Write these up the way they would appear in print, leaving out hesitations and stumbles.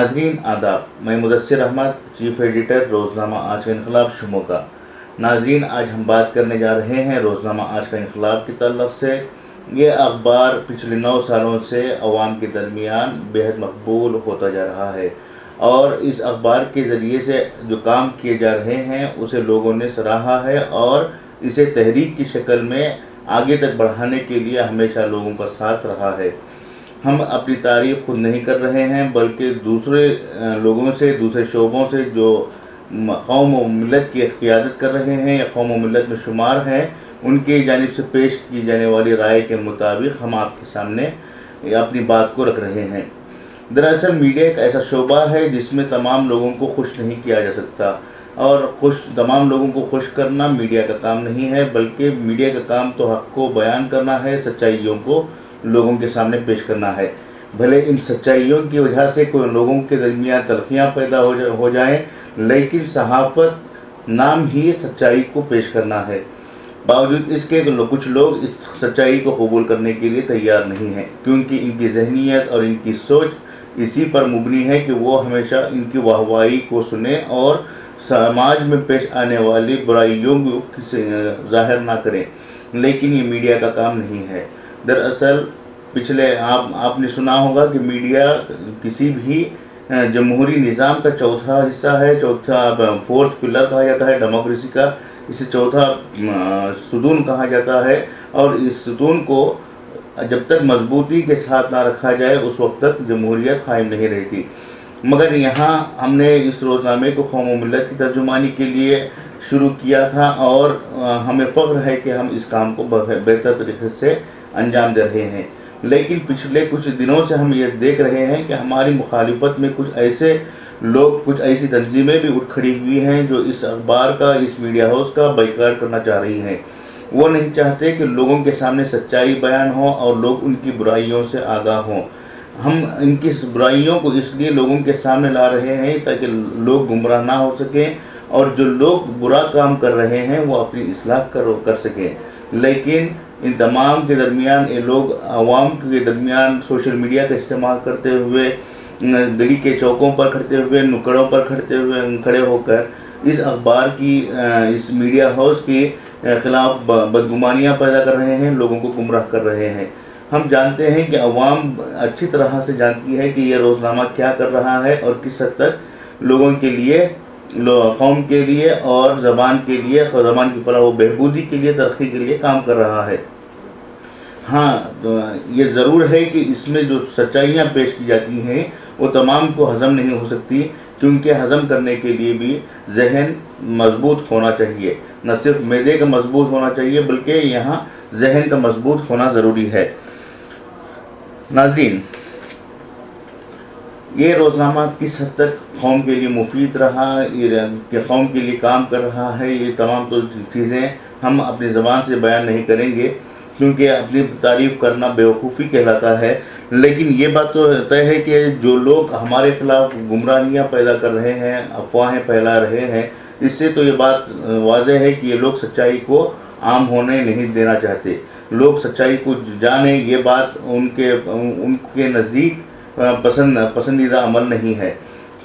नाजरीन आदाब, मैं मुदस्सिर अहमद, चीफ एडिटर रोज़नामा आज का इनकलाब शिमोगा। नाजरीन, आज हम बात करने जा रहे हैं रोज़नामा आज का इनकलाब की ताल्लुक़ से। ये अखबार पिछले 9 सालों से अवाम के दरमियान बेहद मकबूल होता जा रहा है और इस अखबार के ज़रिए से जो काम किए जा रहे हैं उसे लोगों ने सराहा है और इसे तहरीक की शक्ल में आगे तक बढ़ाने के लिए हमेशा लोगों का साथ रहा है। हम अपनी तारीफ़ खुद नहीं कर रहे हैं बल्कि दूसरे लोगों से, दूसरे शोबों से जो कौम व मिलत की क़ियादत कर रहे हैं या कौम व मिलत में शुमार हैं, उनके जानिब से पेश की जाने वाली राय के मुताबिक हम आपके सामने अपनी बात को रख रहे हैं। दरअसल मीडिया एक ऐसा शोबा है जिसमें तमाम लोगों को खुश नहीं किया जा सकता और तमाम लोगों को खुश करना मीडिया का काम नहीं है, बल्कि मीडिया का काम तो हक़ को बयान करना है, सच्चाइयों को लोगों के सामने पेश करना है। भले इन सच्चाइयों की वजह से कोई लोगों के दरमियान तलखियाँ पैदा हो जाएं, लेकिन सहाफ़त नाम ही सच्चाई को पेश करना है। बावजूद इसके कुछ लोग इस सच्चाई को कबूल करने के लिए तैयार नहीं हैं, क्योंकि इनकी जहनीत और इनकी सोच इसी पर मुबनी है कि वो हमेशा इनकी वाहवाही को सुने और समाज में पेश आने वाली बुराइयों को ज़ाहिर ना करें। लेकिन ये मीडिया का काम नहीं है। दरअसल पिछले आपने सुना होगा कि मीडिया किसी भी जमहूरी निज़ाम का चौथा हिस्सा है, फोर्थ पिलर कहा जाता है डेमोक्रेसी का। इसे चौथा सुतून कहा जाता है और इस सुतून को जब तक मजबूती के साथ ना रखा जाए उस वक्त तक जमहूरियत कायम नहीं रहती। मगर यहाँ हमने इस रोज़नामे को कौम व मिल्लत की तर्जुमानी के लिए शुरू किया था और हमें फ़ख्र है कि हम इस काम को बेहतर तरीके से अंजाम दे रहे हैं। लेकिन पिछले कुछ दिनों से हम ये देख रहे हैं कि हमारी मुखालिफत में कुछ ऐसे लोग, कुछ ऐसी तंजीमें भी उठ खड़ी हुई हैं जो इस अखबार का, इस मीडिया हाउस का बाइकाट करना चाह रही हैं। वो नहीं चाहते कि लोगों के सामने सच्चाई बयान हो और लोग उनकी बुराइयों से आगाह हों। हम इनकी बुराइयों को इसलिए लोगों के सामने ला रहे हैं ताकि लोग गुमराह ना हो सकें और जो लोग बुरा काम कर रहे हैं वो अपनी इस्लाह कर सकें। लेकिन इन तमाम के दरमियान ये लोग आवाम के दरमियान सोशल मीडिया का इस्तेमाल करते हुए, गली के चौकों पर खड़ते हुए, नुक्कड़ों पर खड़े होकर इस अखबार की, इस मीडिया हाउस के ख़िलाफ़ बदगुमानियाँ पैदा कर रहे हैं, लोगों को गुमराह कर रहे हैं। हम जानते हैं कि अवाम अच्छी तरह से जानती है कि यह रोज़नामा क्या कर रहा है और किस हद तक लोगों के लिए, कौम के लिए और ज़बान के लिए, ज़बान की फलाह व बहबूदी के लिए, तरक्की के लिए काम कर रहा है। हाँ, तो ये ज़रूर है कि इसमें जो सच्चाइयाँ पेश की जाती हैं वो तमाम को हज़म नहीं हो सकती, क्योंकि हज़म करने के लिए भी जहन मजबूत होना चाहिए। न सिर्फ मैदे का मजबूत होना चाहिए बल्कि यहाँ जहन का मजबूत होना ज़रूरी है। नाज़रीन, ये रोज़नामा किस हद तक कौम के लिए मुफीद रहा, कि कौम के लिए काम कर रहा है, ये तमाम तो चीज़ें हम अपनी ज़बान से बयान नहीं करेंगे, क्योंकि अपनी तारीफ़ करना बेवकूफ़ी कहलाता है। लेकिन ये बात तो तय है कि जो लोग हमारे ख़िलाफ़ गुमराहियाँ पैदा कर रहे हैं, अफवाहें फैला रहे हैं, इससे तो ये बात वाज़ेह है कि ये लोग सच्चाई को आम होने नहीं देना चाहते। लोग सच्चाई को जाने, ये बात उनके नज़दीक पसंदीदा अमल नहीं है।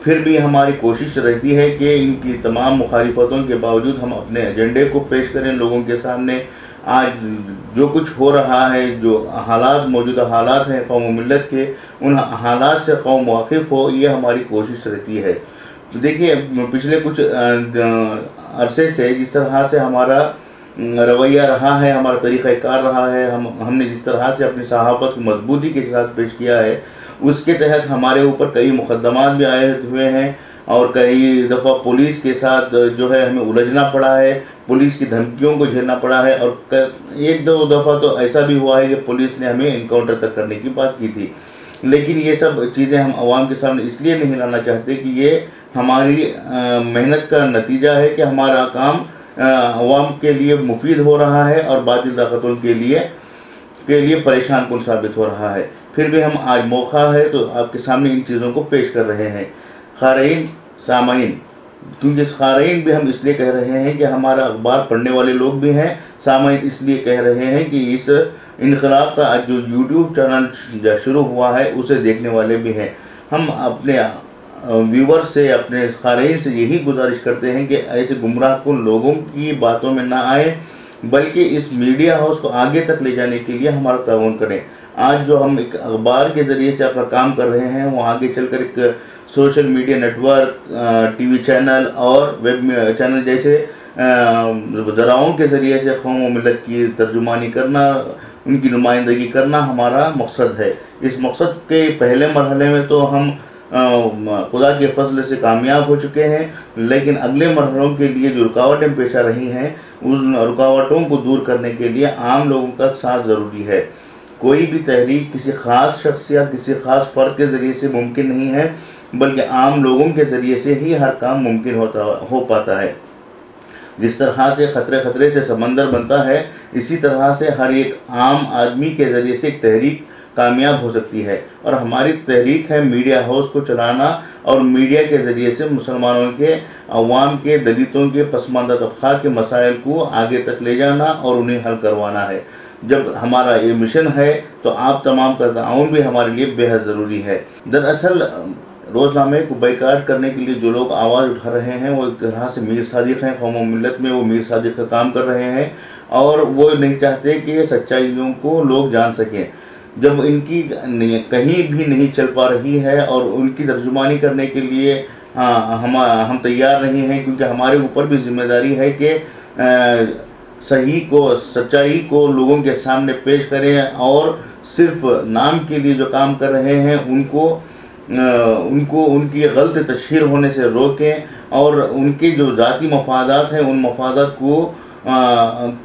फिर भी हमारी कोशिश रहती है कि इनकी तमाम मुखालिफतों के बावजूद हम अपने एजेंडे को पेश करें लोगों के सामने। आज जो कुछ हो रहा है, जो हालात, मौजूदा हालात हैं कौम व मिल्लत के, उन हालात से कौम वाकिफ़ हो, ये हमारी कोशिश रहती है। तो देखिए, पिछले कुछ अरसे से जिस तरह से हमारा रवैया रहा है, हमारा तरीक़ाकार रहा है, हमने जिस तरह से अपनी सहाफ़त को मजबूती के साथ पेश किया है, उसके तहत हमारे ऊपर कई मुकदमात भी आए हुए हैं और कई दफ़ा पुलिस के साथ जो है हमें उलझना पड़ा है, पुलिस की धमकियों को झेलना पड़ा है और एक दो दफ़ा तो ऐसा भी हुआ है कि पुलिस ने हमें इनकाउंटर तक करने की बात की थी। लेकिन ये सब चीज़ें हम आवाम के सामने इसलिए नहीं लाना चाहते कि ये हमारी मेहनत का नतीजा है कि हमारा काम आवाम के लिए मुफीद हो रहा है और बातिल ताकतों के लिए परेशान कुन साबित हो रहा है। फिर भी हम आज मौका है तो आपके सामने इन चीज़ों को पेश कर रहे हैं। क़ारीन, सामाईन, क्योंकि क़ारीन भी हम इसलिए कह रहे हैं कि हमारा अखबार पढ़ने वाले लोग भी हैं, सामाईन इसलिए कह रहे हैं कि इस इनक़लाब का आज जो यूट्यूब चैनल शुरू हुआ है उसे देखने वाले भी हैं। हम अपने व्यूवर से, अपने क़ारीन से यही गुजारिश करते हैं कि ऐसे गुमराहकुन लोगों की बातों में ना आए, बल्कि इस मीडिया हाउस को आगे तक ले जाने के लिए हमारा ताउन करें। आज जो हम एक अखबार के ज़रिए से अपना काम कर रहे हैं, वो आगे चलकर एक social media network, TV channel और वेब चैनल जैसे ज़राओं के ज़रिए से कौम व मिल्लत की तर्जुमानी करना, उनकी नुमाइंदगी करना हमारा मकसद है। इस मकसद के पहले मरहले में तो हम खुदा के फजल से कामयाब हो चुके हैं, लेकिन अगले मरहलों के लिए जो रुकावटें पेश आ रही हैं, उन रुकावटों को दूर करने के लिए आम लोगों का साथ ज़रूरी है। कोई भी तहरीक किसी ख़ास शख्स या किसी ख़ास फ़र्द के ज़रिए से मुमकिन नहीं है, बल्कि आम लोगों के ज़रिए से ही हर काम मुमकिन हो पाता है। जिस तरह से ख़तरे से समंदर बनता है, इसी तरह से हर एक आम आदमी के ज़रिए से एक तहरीक कामयाब हो सकती है। और हमारी तहरीक है मीडिया हाउस को चलाना और मीडिया के ज़रिए से मुसलमानों के, अवाम के, दलितों के, पसमानदा तबक़ात के मसाइल को आगे तक ले जाना और उन्हें हल करवाना है। जब हमारा ये मिशन है तो आप तमाम का ताउन भी हमारे लिए बेहद ज़रूरी है। दरअसल रोज़नामे को बाइकाट करने के लिए जो लोग आवाज़ उठा रहे हैं, वो एक तरह से मीर सादिक हैं। कौम व मिल्लत में वो मीर सादिक का काम कर रहे हैं और वो नहीं चाहते कि सच्चाइयों को लोग जान सकें। जब इनकी कहीं भी नहीं चल पा रही है और उनकी तर्जुमानी करने के लिए हम तैयार नहीं हैं, क्योंकि हमारे ऊपर भी जिम्मेदारी है कि सही को, सच्चाई को लोगों के सामने पेश करें और सिर्फ नाम के लिए जो काम कर रहे हैं उनको उनकी गलत तशहीर होने से रोकें और उनके जो ज़ाती मफादात हैं, उन मफादात को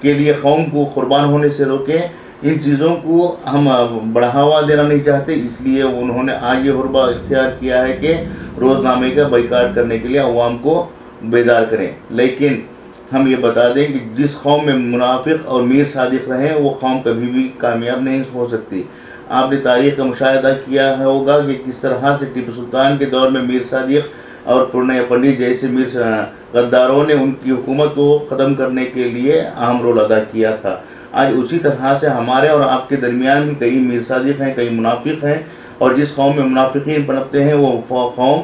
के लिए कौम को कुर्बान होने से रोकें। इन चीज़ों को हम बढ़ावा देना नहीं चाहते, इसलिए उन्होंने आज ये हुर्बा इख्तियार किया है कि रोज़नामे का बाइकाट करने के लिए अवाम को बेदार करें। लेकिन हम ये बता दें कि जिस कौम में मुनाफिक और मीर सादिक रहें, वो कौम कभी भी कामयाब नहीं हो सकती। आपने तारीख़ का मुशाहिदा किया होगा कि किस तरह से टीपू सुल्तान के दौर में मीर सादिक और पूर्णिया पंडित जैसे मीर गद्दारों ने उनकी हुकूमत को ख़त्म करने के लिए अहम रोल अदा किया था। आज उसी तरह से हमारे और आपके दरमियान भी कई मीर सादिक हैं, कई मुनाफिक हैं, और जिस कौम में मुनाफिकीन पनपते हैं वो कौम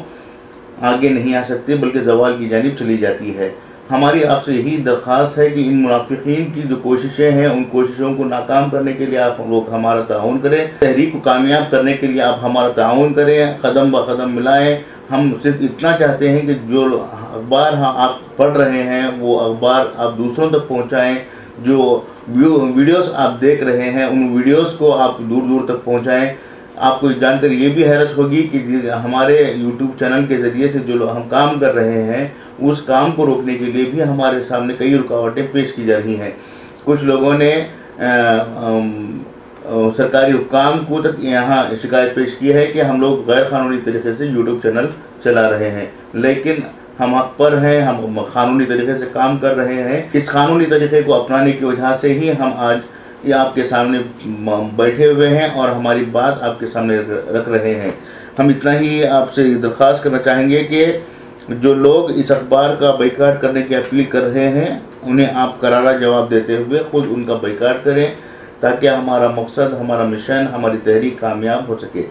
आगे नहीं आ सकती, बल्कि ज़वाल की जानिब चली जाती है। हमारी आपसे यही दरख्वास्त है कि इन मुनाफिकीन की जो कोशिशें हैं, उन कोशिशों को नाकाम करने के लिए आप लोग हमारा ताउन करें। तहरीक को कामयाब करने के लिए आप हमारा ताउन करें, कदम ब कदम मिलाएं। हम सिर्फ इतना चाहते हैं कि जो अखबार आप पढ़ रहे हैं, वो अखबार आप दूसरों तक पहुँचाएँ। जो वीडियोस आप देख रहे हैं, उन वीडियोस को आप दूर दूर तक पहुंचाएं। आपको जानकर ये भी हैरत होगी कि हमारे यूट्यूब चैनल के ज़रिए से जो हम काम कर रहे हैं, उस काम को रोकने के लिए भी हमारे सामने कई रुकावटें पेश की जा रही हैं। कुछ लोगों ने सरकारी हुक्काम को तक यहाँ शिकायत पेश की है कि हम लोग गैर कानूनी तरीके से यूट्यूब चैनल चला रहे हैं, लेकिन हम हक पर हैं, हम कानूनी तरीके से काम कर रहे हैं। इस कानूनी तरीके को अपनाने की वजह से ही हम आज ये आपके सामने बैठे हुए हैं और हमारी बात आपके सामने रख रहे हैं। हम इतना ही आपसे दरख्वास्त करना चाहेंगे कि जो लोग इस अखबार का बाइकाट करने की अपील कर रहे हैं, उन्हें आप करारा जवाब देते हुए ख़ुद उनका बाइकाट करें, ताकि हमारा मकसद, हमारा मिशन, हमारी तहरीक कामयाब हो सके।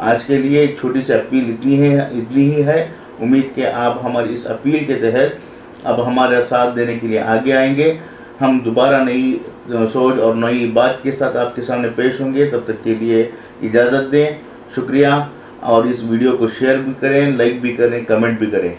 आज के लिए एक छोटी सी अपील इतनी ही है। उम्मीद कि आप हमारी इस अपील के तहत अब हमारे साथ देने के लिए आगे आएंगे। हम दोबारा नई सोच और नई बात के साथ आपके सामने पेश होंगे। तब तक के लिए इजाज़त दें। शुक्रिया, और इस वीडियो को शेयर भी करें, लाइक भी करें, कमेंट भी करें।